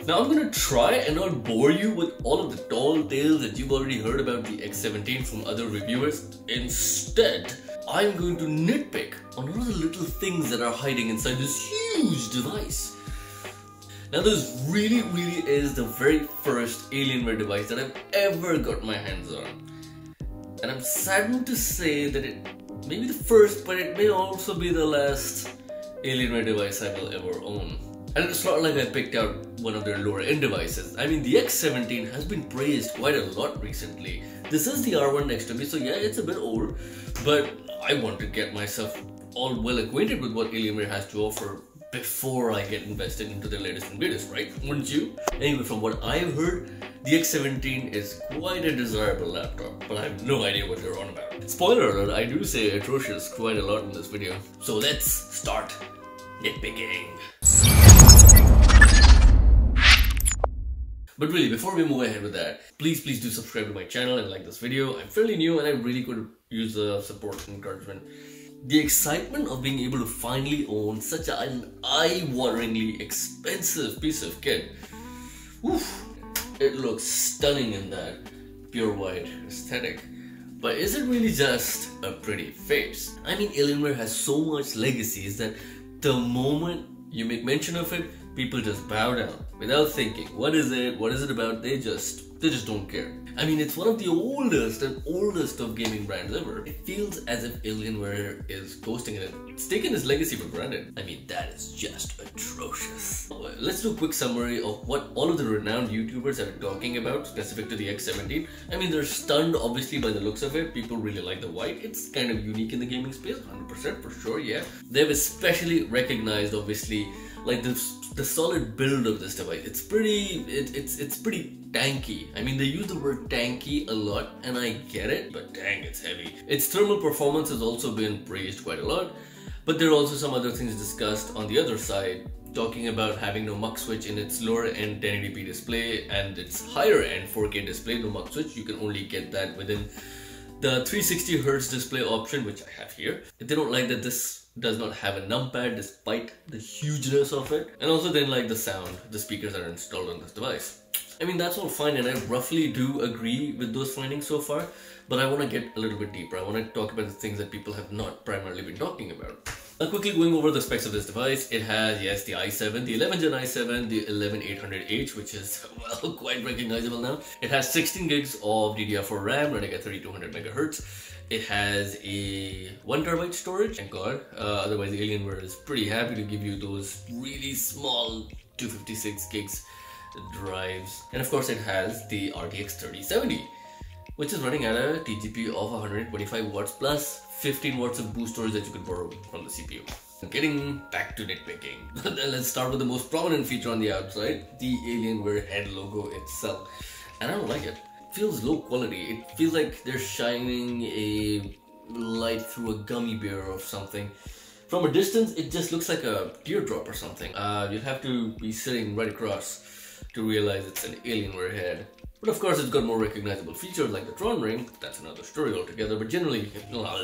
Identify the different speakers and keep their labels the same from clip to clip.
Speaker 1: Now I'm gonna try and not bore you with all of the tall tales that you've already heard about the X17 from other reviewers. Instead, I'm going to nitpick on all the little things that are hiding inside this huge device. Now this really is the very first Alienware device that I've ever got my hands on. And I'm saddened to say that it may be the first, but it may also be the last Alienware device I will ever own. And it's not like I picked out one of their lower end devices. I mean, the X17 has been praised quite a lot recently. This is the R1 next to me, so yeah, it's a bit old, but I want to get myself all well acquainted with what Alienware has to offer before I get invested into the latest and greatest, right? Wouldn't you? Anyway, from what I've heard, the X17 is quite a desirable laptop, but I have no idea what they're on about. Spoiler alert, I do say atrocious quite a lot in this video. So let's start nitpicking. But really, before we move ahead with that, please do subscribe to my channel and like this video. I'm fairly new and I really could use the support and encouragement. The excitement of being able to finally own such an eye-wateringly expensive piece of kit. Oof, it looks stunning in that pure white aesthetic. But is it really just a pretty face? I mean, Alienware has so much legacies that the moment you make mention of it, people just bow down without thinking. What is it? What is it about? They just don't care. I mean, it's one of the oldest of gaming brands ever. It feels as if Alienware is coasting it. It's taken its legacy for granted. I mean, that is just atrocious. Let's do a quick summary of what all of the renowned YouTubers have been talking about specific to the X17. I mean, they're stunned obviously by the looks of it. People really like the white. It's kind of unique in the gaming space, 100% for sure, yeah. They've especially recognized obviously like the solid build of this device. It's pretty tanky. I mean, they use the word tanky a lot and I get it, but dang, it's heavy. Its thermal performance has also been praised quite a lot, but there are also some other things discussed on the other side, talking about having no mux switch in its lower end 1080p display and its higher end 4K display, no mux switch. You can only get that within the 360Hz display option, which I have here. They don't like that this does not have a numpad despite the hugeness of it. And also they didn't like the sound, the speakers that are installed on this device. I mean, that's all fine and I roughly do agree with those findings so far, but I want to get a little bit deeper. I want to talk about the things that people have not primarily been talking about. Now, quickly going over the specs of this device, it has, yes, the i7, the 11th Gen i7, the 11800H, which is, well, quite recognizable now. It has 16 gigs of DDR4 RAM running at 3200 megahertz. It has a 1TB storage, thank God. Otherwise, Alienware is pretty happy to give you those really small 256 gigs drives. And of course, it has the RTX 3070, which is running at a TGP of 125 watts plus 15 watts of boost storage that you can borrow from the CPU. Getting back to nitpicking, let's start with the most prominent feature on the outside, the Alienware head logo itself. And I don't like it. It feels low quality. It feels like they're shining a light through a gummy bear or something. From a distance, it just looks like a teardrop or something. You'd have to be sitting right across to realize it's an Alienware head. But of course, it's got more recognizable features like the Tron ring. That's another story altogether, but generally, try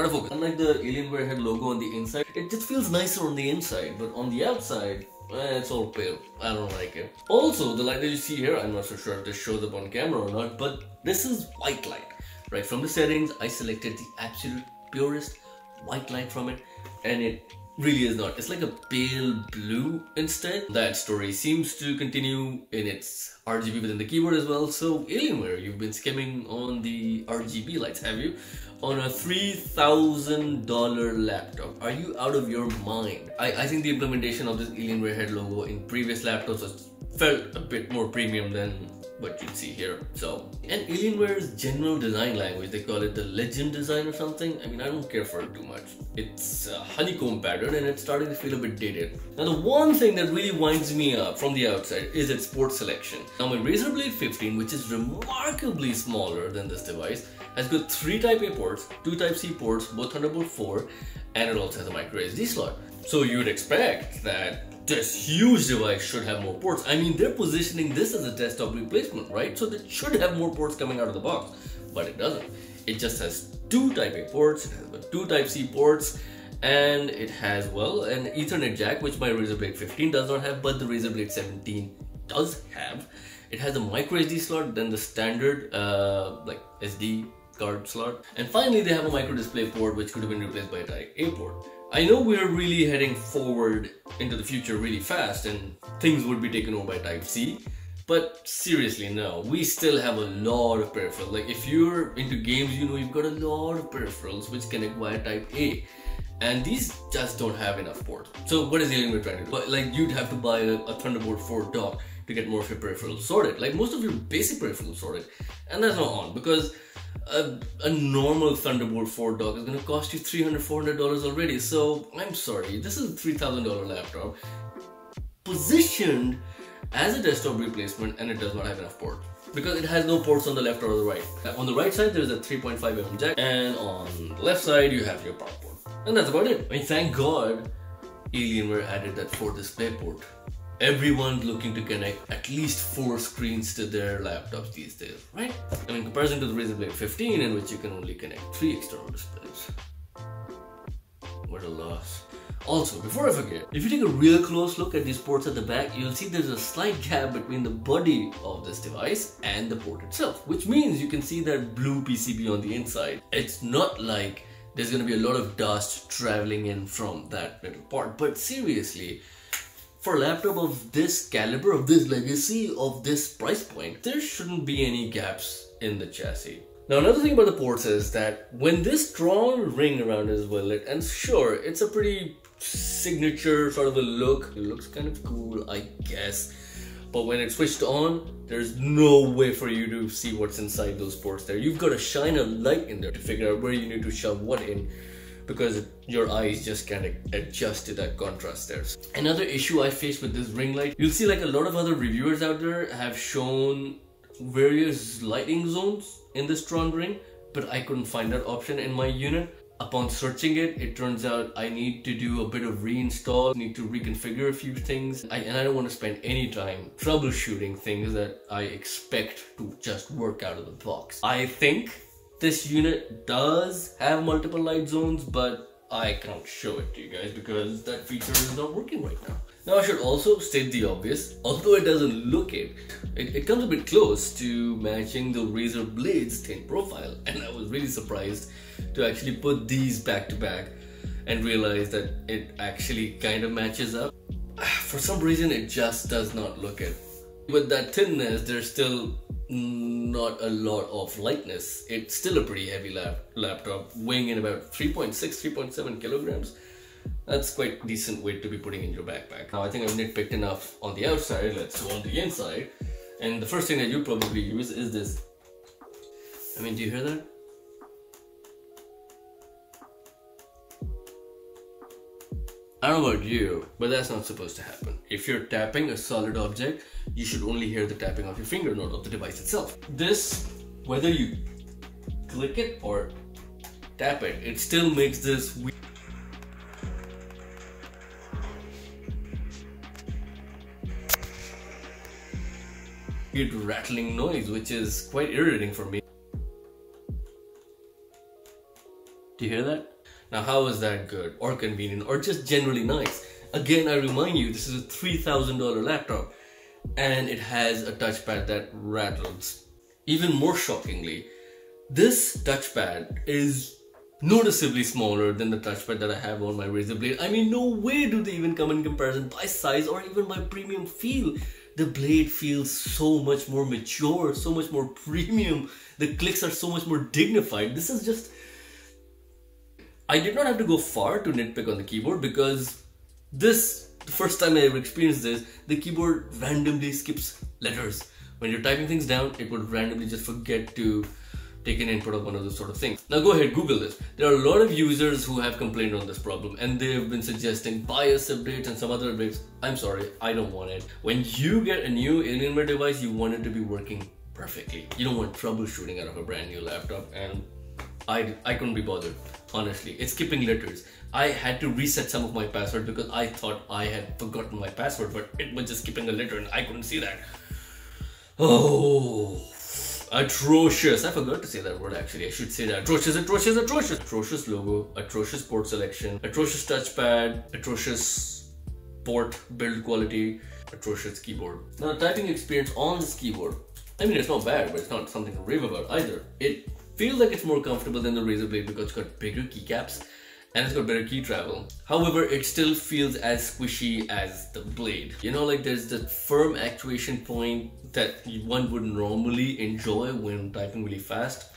Speaker 1: to focus. Unlike the Alienware head logo on the inside, it just feels nicer on the inside, but on the outside, it's all pale. I don't like it. Also, the light that you see here, I'm not so sure if this shows up on camera or not, but this is white light. Right from the settings, I selected the absolute purest white light from it, and it really is not. It's like a pale blue instead. That story seems to continue in its RGB within the keyboard as well. So Alienware, you've been skimming on the RGB lights, have you? On a $3,000 laptop. Are you out of your mind? I think the implementation of this Alienware head logo in previous laptops felt a bit more premium than what you'd see here. So, and Alienware's general design language, they call it the legend design or something. I mean, I don't care for it too much. It's a honeycomb pattern and it's starting to feel a bit dated. Now, the one thing that really winds me up from the outside is its port selection. Now, my Razer Blade 15, which is remarkably smaller than this device, has got 3 Type-A ports, 2 Type-C ports, both Thunderbolt 4, and it also has a micro SD slot. So you'd expect that this huge device should have more ports. I mean, they're positioning this as a desktop replacement, right? So it should have more ports coming out of the box, but it doesn't. It just has 2 Type-A ports, it has 2 Type-C ports, and it has, well, an Ethernet jack, which my Razer Blade 15 does not have, but the Razer Blade 17 does have. It has a micro SD slot, then the standard like SD card slot, and finally they have a micro display port which could have been replaced by a Type A port. I know we are really heading forward into the future really fast and things would be taken over by Type C, but seriously no, we still have a lot of peripherals. Like if you're into games, you know you've got a lot of peripherals which connect via Type A, and these just don't have enough ports. So what is Alienware trying to do? But like you'd have to buy a Thunderbolt 4 dock to get more of your peripherals sorted, like most of your basic peripherals sorted, and that's not on because a normal Thunderbolt 4 dock is going to cost you $300-400 already. So I'm sorry, this is a $3,000 laptop positioned as a desktop replacement, and it does not have enough ports because it has no ports on the left or the right. On the right side there's a 3.5mm jack, and on the left side you have your power port, and that's about it. I mean, thank God Alienware added that 4 display port. Everyone's looking to connect at least 4 screens to their laptops these days, right? I mean, in comparison to the Razer Blade 15, in which you can only connect 3 external displays. What a loss. Also, before I forget, if you take a real close look at these ports at the back, you'll see there's a slight gap between the body of this device and the port itself, which means you can see that blue PCB on the inside. It's not like there's going to be a lot of dust traveling in from that little part, but seriously, for a laptop of this caliber, of this legacy, of this price point, there shouldn't be any gaps in the chassis. Now another thing about the ports is that when this strong ring around is well lit, and sure, it's a pretty signature sort of a look, it looks kind of cool I guess, but when it's switched on, there's no way for you to see what's inside those ports there. You've got to shine a light in there to figure out where you need to shove what in, because your eyes just can't adjust to that contrast there. Another issue I faced with this ring light, you'll see like a lot of other reviewers out there have shown various lighting zones in this Tron ring, but I couldn't find that option in my unit. Upon searching it, it turns out I need to do a bit of reinstall, need to reconfigure a few things, and I don't want to spend any time troubleshooting things that I expect to just work out of the box. I think this unit does have multiple light zones, but I can't show it to you guys because that feature is not working right now. Now I should also state the obvious, although it doesn't look it comes a bit close to matching the Razer Blade's thin profile, and I was really surprised to actually put these back to back and realize that it actually kind of matches up. For some reason it just does not look it. With that thinness, there's still not a lot of lightness. It's still a pretty heavy laptop, weighing in about 3.7 kilograms. That's quite decent weight to be putting in your backpack. Now I think I've nitpicked enough on the outside, let's go on the inside. And the first thing that you probably use is this. I mean, do you hear that? I don't know about you, but that's not supposed to happen. If you're tapping a solid object, you should only hear the tapping of your finger, not of the device itself. This, whether you click it or tap it, it still makes this weird rattling noise, which is quite irritating for me. Do you hear that? Now how is that good or convenient or just generally nice? Again, I remind you, this is a $3,000 laptop and it has a touchpad that rattles. Even more shockingly, this touchpad is noticeably smaller than the touchpad that I have on my Razer Blade. I mean, no way do they even come in comparison by size or even by premium feel. The Blade feels so much more mature, so much more premium. The clicks are so much more dignified. This is just... I did not have to go far to nitpick on the keyboard because the first time I ever experienced this, the keyboard randomly skips letters. When you're typing things down, it would randomly just forget to take an input of one of those sort of things. Now go ahead, Google this. There are a lot of users who have complained on this problem and they have been suggesting BIOS updates and some other updates. I'm sorry, I don't want it. When you get a new Alienware device, you want it to be working perfectly. You don't want troubleshooting out of a brand new laptop, and I couldn't be bothered. Honestly, it's skipping letters. I had to reset some of my password because I thought I had forgotten my password, but it was just skipping a letter and I couldn't see that. Oh, atrocious. I forgot to say that word actually. I should say that. Atrocious, atrocious, atrocious. Atrocious logo, atrocious port selection, atrocious touchpad, atrocious port build quality, atrocious keyboard. Now typing experience on this keyboard, I mean it's not bad, but it's not something to rave about either. It feels like it's more comfortable than the Razer Blade because it's got bigger keycaps and it's got better key travel. However, it still feels as squishy as the Blade. You know, like there's the firm actuation point that one would normally enjoy when typing really fast.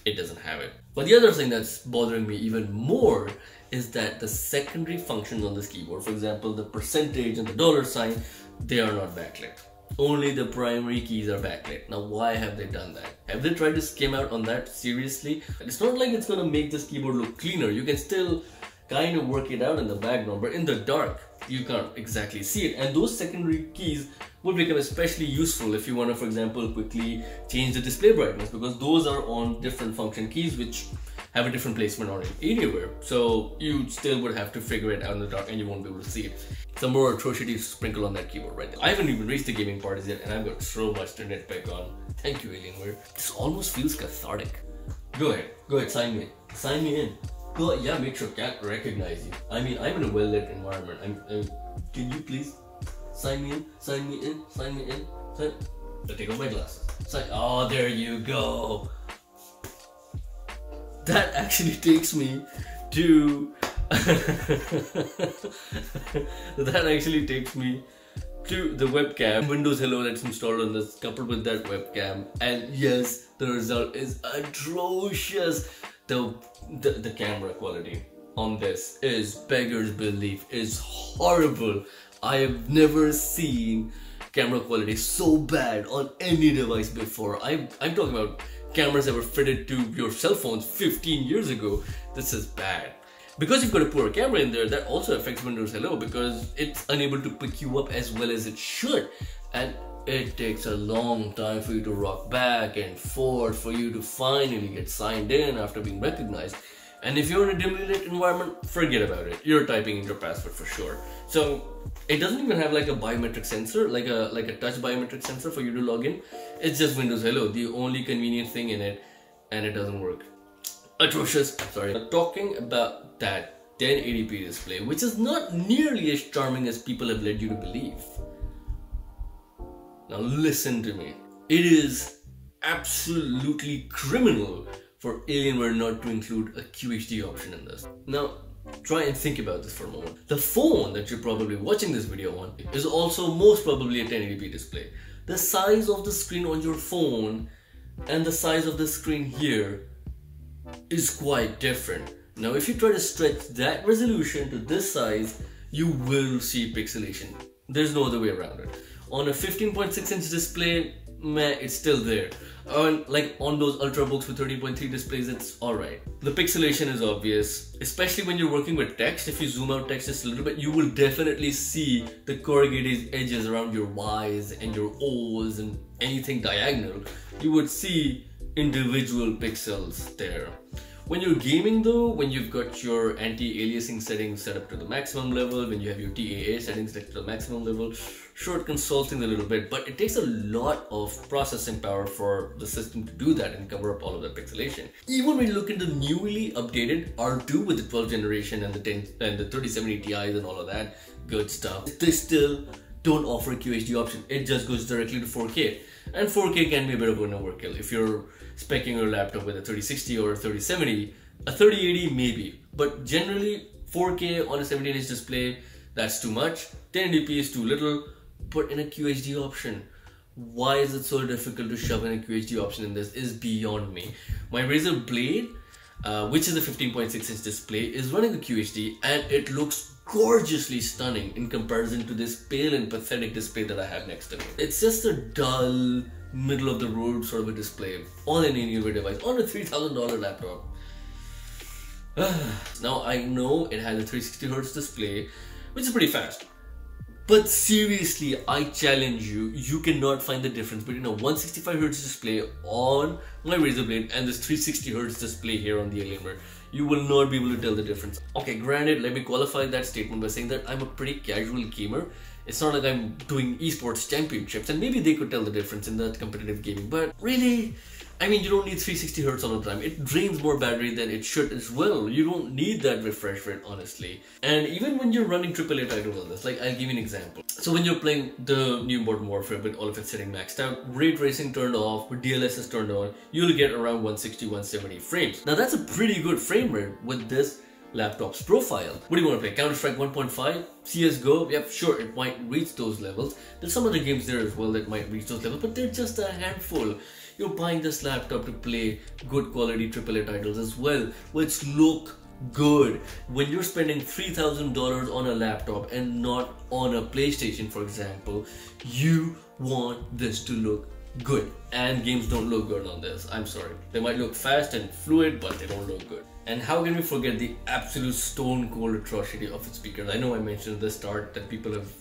Speaker 1: It doesn't have it. But the other thing that's bothering me even more is that the secondary functions on this keyboard, for example, the percentage and the $sign, they are not backlit. Only the primary keys are backlit. Now, why have they done that? Have they tried to skim out on that seriously? It's not like it's gonna make this keyboard look cleaner. You can still kind of work it out in the background, but in the dark, you can't exactly see it. And those secondary keys will become especially useful if you want to, for example, quickly change the display brightness, because those are on different function keys which have a different placement on it anywhere. So you still would have to figure it out in the dark and you won't be able to see it. Some more atrocity sprinkle on that keyboard right there. I haven't even reached the gaming parties yet and I've got so much to nitpick on. Thank you, Alienware. This almost feels cathartic. Go ahead, sign me in. Sign me in. Go, yeah, make sure cat recognize you. I mean, I'm in a well-lit environment. Can you please sign me in? Sign me in? Sign me in? Sign. I'll take off my glasses. Sign. Oh, there you go. That actually takes me to that actually takes me to the webcam. Windows Hello that's installed on this, coupled with that webcam, and yes, the result is atrocious. The camera quality on this is beggars belief, is horrible. I have never seen camera quality so bad on any device before. I'm talking about cameras that were fitted to your cell phones 15 years ago. This is bad. Because you've got a poor camera in there, that also affects Windows Hello because it's unable to pick you up as well as it should. And it takes a long time for you to rock back and forth for you to finally get signed in after being recognized. And if you're in a dimly lit environment, forget about it. You're typing in your password for sure. So it doesn't even have like a biometric sensor, like a touch biometric sensor for you to log in. It's just Windows Hello, the only convenient thing in it, and it doesn't work. Atrocious. Sorry. Talking about that 1080p display, which is not nearly as charming as people have led you to believe. Now listen to me. It is absolutely criminal for Alienware not to include a QHD option in this. Now, try and think about this for a moment. The phone that you're probably watching this video on is also most probably a 1080p display. The size of the screen on your phone and the size of the screen here is quite different. Now, if you try to stretch that resolution to this size, you will see pixelation. There's no other way around it. On a 15.6-inch display, meh, it's still there. Like on those ultrabooks with 13.3 displays, it's alright. The pixelation is obvious, especially when you're working with text. If you zoom out text just a little bit, you will definitely see the corrugated edges around your Y's and your O's and anything diagonal. You would see individual pixels there. When you're gaming though, when you've got your anti-aliasing settings set up to the maximum level, when you have your TAA settings set to the maximum level, sure, it can solve things a little bit, but it takes a lot of processing power for the system to do that and cover up all of that pixelation. Even when you look at the newly updated R2 with the 12th generation and the 3070 Ti's and all of that good stuff, they still don't offer a QHD option. It just goes directly to 4K. And 4K can be a bit of an overkill. If you're speccing your laptop with a 3060 or a 3070, a 3080 maybe. But generally, 4K on a 17-inch display, that's too much. 1080p is too little. Put in a QHD option. Why is it so difficult to shove in a QHD option in this is beyond me. My Razer Blade, which is a 15.6-inch display, is running the QHD and it looks gorgeously stunning in comparison to this pale and pathetic display that I have next to me. It's just a dull, middle of the road sort of a display on an Alienware device, on a $3,000 laptop. Now I know it has a 360Hz display, which is pretty fast. But seriously, I challenge you, you cannot find the difference between a 165Hz display on my Razer Blade and this 360Hz display here on the Alienware. You will not be able to tell the difference. Okay, granted, let me qualify that statement by saying that I'm a pretty casual gamer. It's not like I'm doing esports championships, and maybe they could tell the difference in that competitive gaming, but really, I mean, you don't need 360 Hz all the time. It drains more battery than it should as well. You don't need that refresh rate, honestly. And even when you're running AAA titles on this, like I'll give you an example. So when you're playing the new Modern Warfare with all of its setting maxed out, ray tracing turned off, with DLSS turned on, you'll get around 160, 170 frames. Now that's a pretty good frame rate with this laptop's profile. What do you want to play? Counter-Strike 1.5? CSGO? Yep, sure, it might reach those levels. There's some other games there as well that might reach those levels, but they're just a handful. You're buying this laptop to play good quality AAA titles as well, which look good. When you're spending $3,000 on a laptop and not on a PlayStation, for example, you want this to look good. And games don't look good on this. I'm sorry. They might look fast and fluid, but they don't look good. And how can we forget the absolute stone cold atrocity of its speakers? I know I mentioned at the start that people have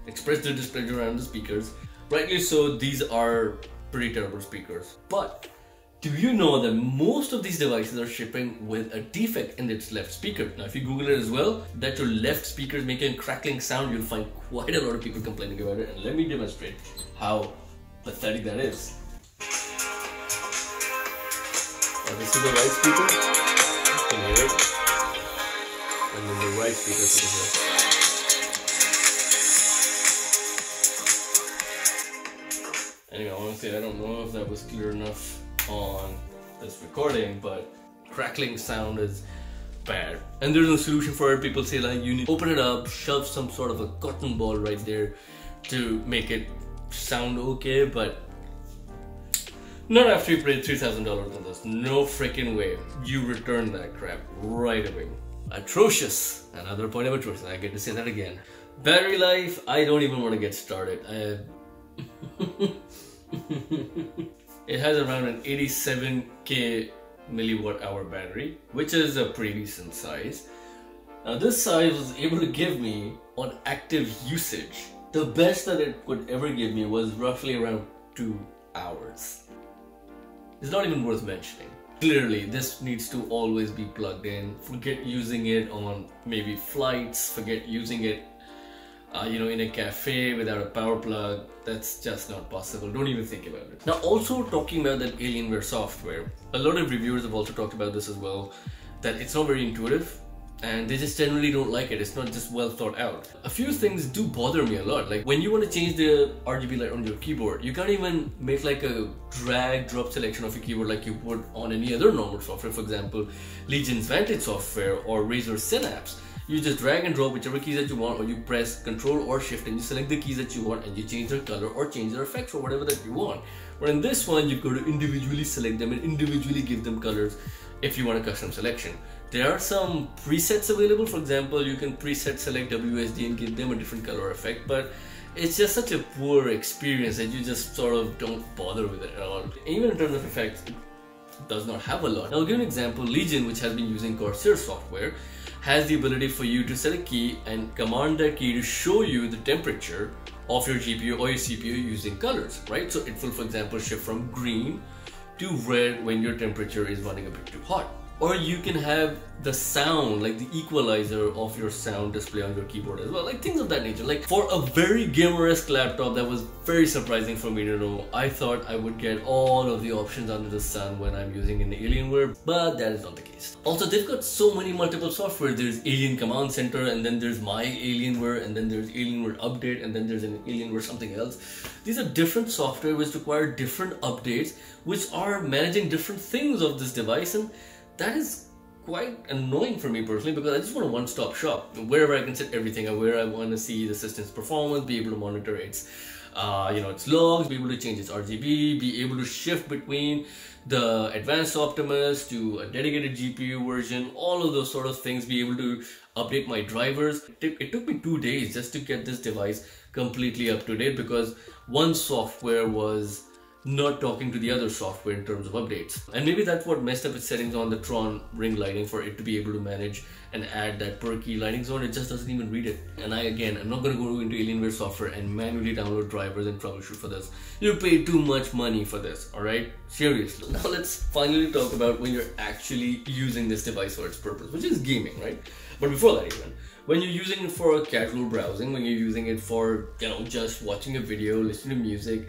Speaker 1: expressed their displeasure around the speakers. Rightly so, these are pretty terrible speakers. But do you know that most of these devices are shipping with a defect in its left speaker? Now if you Google it as well, that your left speaker is making a crackling sound, you'll find quite a lot of people complaining about it. And let me demonstrate how pathetic that is. Now this is the right speaker. You can hear it. And then the right speaker to the left. Anyway, honestly, I don't know if that was clear enough on this recording, but crackling sound is bad. And there's no solution for it. People say like you need to open it up, shove some sort of a cotton ball right there to make it sound okay, but not after you paid $3,000 on this. No freaking way. You return that crap right away. Atrocious. Another point of atrocious. I get to say that again. Battery life, I don't even want to get started. It has around an 87k milliwatt hour battery, which is a pretty decent size. Now this size was able to give me, on active usage, the best that it could ever give me was roughly around 2 hours. It's not even worth mentioning. Clearly, this needs to always be plugged in. Forget using it on maybe flights, forget using it in a cafe without a power plug. That's just not possible. Don't even think about it. Now also talking about that Alienware software, a lot of reviewers have also talked about this as well, that it's not very intuitive and they just generally don't like it. It's not just well thought out. A few things do bother me a lot. Like when you want to change the RGB light on your keyboard, you can't even make like a drag drop selection of your keyboard like you would on any other normal software. For example, Legion's Vantage software or Razer Synapse. You just drag and drop whichever keys that you want, or you press Control or Shift and you select the keys that you want and you change their color or change their effects or whatever that you want. But in this one, you've got to individually select them and individually give them colors if you want a custom selection. There are some presets available. For example, you can preset select WSD and give them a different color effect, but it's just such a poor experience that you just sort of don't bother with it at all. Even in terms of effects, it does not have a lot. Now I'll give an example. Legion, which has been using Corsair software, has the ability for you to set a key and command that key to show you the temperature of your GPU or your CPU using colors, right? So it will, for example, shift from green to red when your temperature is running a bit too hot. Or you can have the sound, like the equalizer of your sound display on your keyboard as well, like things of that nature. Like for a very gamer-esque laptop, that was very surprising for me to know. I thought I would get all of the options under the sun when I'm using an Alienware, but that is not the case. Also, they've got so many multiple software. There's Alien Command Center, and then there's My Alienware, and then there's Alienware Update, and then there's an Alienware something else. These are different software which require different updates, which are managing different things of this device, and that is quite annoying for me personally, because I just want a one-stop shop wherever I can set everything and where I want to see the system's performance, be able to monitor its its logs, be able to change its RGB, be able to shift between the Advanced Optimus to a dedicated GPU version, all of those sort of things, be able to update my drivers. It took me 2 days just to get this device completely up to date because one software was not talking to the other software in terms of updates. And maybe that's what messed up its settings on the Tron ring lighting for it to be able to manage and add that per key lighting zone. It just doesn't even read it. And I'm not going to go into Alienware software and manually download drivers and troubleshoot for this. You pay too much money for this, alright? Seriously. Now let's finally talk about when you're actually using this device for its purpose, which is gaming, right? But before that even, when you're using it for casual browsing, when you're using it for, just watching a video, listening to music,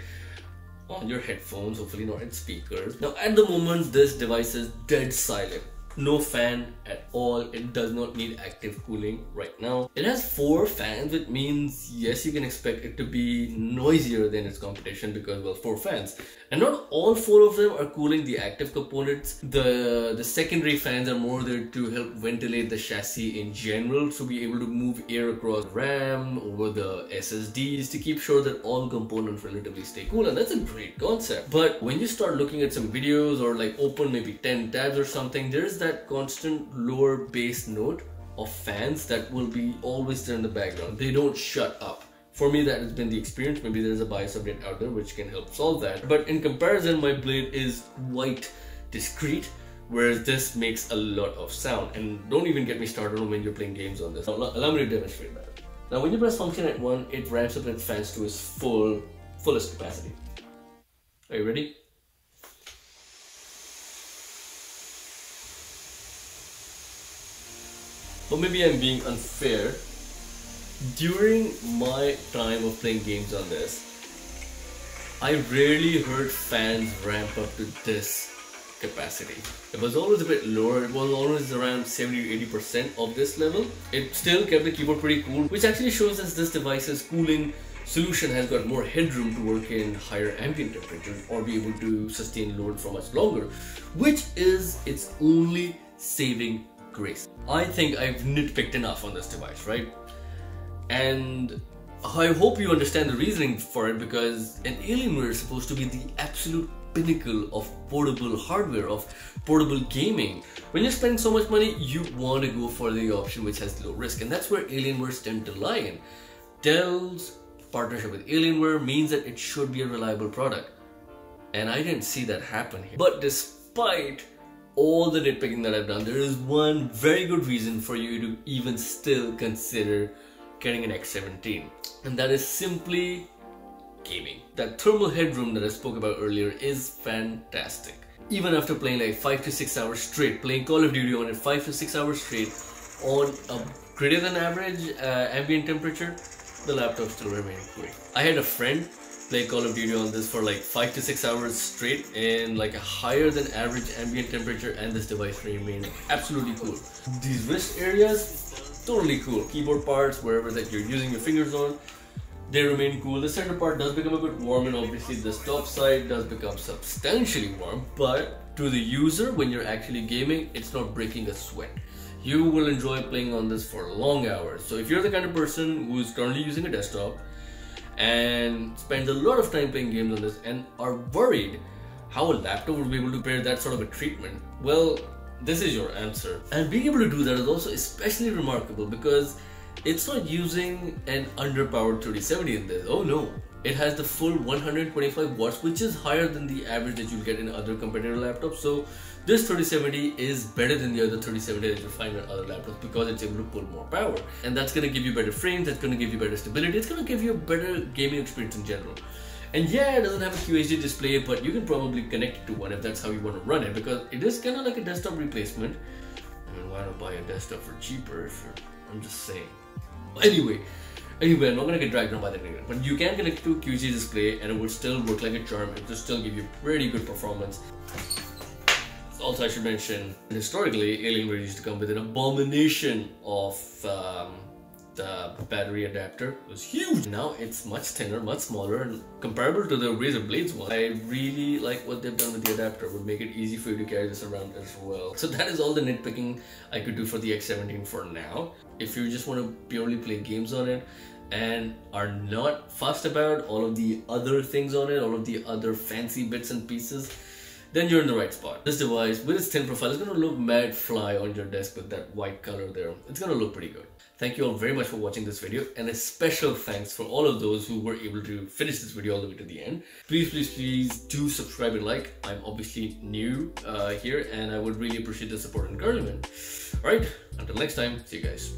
Speaker 1: on your headphones, hopefully not in speakers. Now at the moment this device is dead silent. No fan at all. It does not need active cooling right now. It has 4 fans, which means yes, you can expect it to be noisier than its competition because, well, 4 fans. And not all 4 of them are cooling the active components. The secondary fans are more there to help ventilate the chassis in general, to be able to move air across RAM over the SSDs to keep sure that all components relatively stay cool, and that's a great concept. But when you start looking at some videos or like open maybe 10 tabs or something, there's that constant lower bass note of fans that will be always there in the background. They don't shut up. For me, that has been the experience. Maybe there's a bias update out there which can help solve that. But in comparison, my Blade is quite discreet, whereas this makes a lot of sound. And don't even get me started on when you're playing games on this. Allow me to demonstrate that. Now when you press function at 1, it ramps up its fans to its fullest capacity. Are you ready? But maybe I'm being unfair. During my time of playing games on this, I rarely heard fans ramp up to this capacity. It was always a bit lower. It was always around 70 to 80% of this level. It still kept the keyboard pretty cool, which actually shows us this device's cooling solution has got more headroom to work in higher ambient temperatures or be able to sustain load for much longer, which is its only saving grace. I think I've nitpicked enough on this device, right? And I hope you understand the reasoning for it, because an Alienware is supposed to be the absolute pinnacle of portable hardware, of portable gaming. When you're spending so much money, you want to go for the option which has low risk, and that's where Alienwares tend to lie in. Dell's partnership with Alienware means that it should be a reliable product, and I didn't see that happen here. But despite all the nitpicking that I've done, there is one very good reason for you to even still consider getting an X17, and that is simply gaming. That thermal headroom that I spoke about earlier is fantastic. Even after playing like 5 to 6 hours straight, playing Call of Duty on it 5 to 6 hours straight on a greater than average ambient temperature, the laptop still remained cool. I had a friend play Call of Duty on this for like 5 to 6 hours straight in like a higher than average ambient temperature, and this device remained absolutely cool. These wrist areas, totally cool. Keyboard parts, wherever that you're using your fingers on, they remain cool. The center part does become a bit warm, and obviously the top side does become substantially warm, but to the user, when you're actually gaming, it's not breaking a sweat. You will enjoy playing on this for long hours. So if you're the kind of person who's currently using a desktop and spends a lot of time playing games on this and are worried how a laptop would be able to bear that sort of a treatment, well, this is your answer. And being able to do that is also especially remarkable because it's not using an underpowered 3070 in this. Oh no, it has the full 125 watts, which is higher than the average that you'll get in other competitor laptops. So this 3070 is better than the other 3070 that you'll find on other laptops because it's able to pull more power, and that's going to give you better frames, that's going to give you better stability, it's going to give you a better gaming experience in general. And yeah, it doesn't have a QHD display, but you can probably connect it to one if that's how you want to run it, because it is kind of like a desktop replacement. I mean, why not buy a desktop for cheaper if you're, I'm just saying. Anyway, I'm not gonna get dragged down by the internet, but you can connect to a QHD display and it will still work like a charm. It will still give you pretty good performance. Also, I should mention, historically, Alienware used to come with an abomination of the battery adapter. It was huge. Now it's much thinner, much smaller, and comparable to the Razer Blades one. I really like what they've done with the adapter. It would make it easy for you to carry this around as well. So that is all the nitpicking I could do for the X17 for now. If you just want to purely play games on it and are not fussed about all of the other things on it, all of the other fancy bits and pieces, then you're in the right spot. This device, with its thin profile, is going to look mad fly on your desk with that white color there. It's going to look pretty good. Thank you all very much for watching this video, and a special thanks for all of those who were able to finish this video all the way to the end. Please do subscribe and like. I'm obviously new here, and I would really appreciate the support and encouragement. Alright, until next time, see you guys.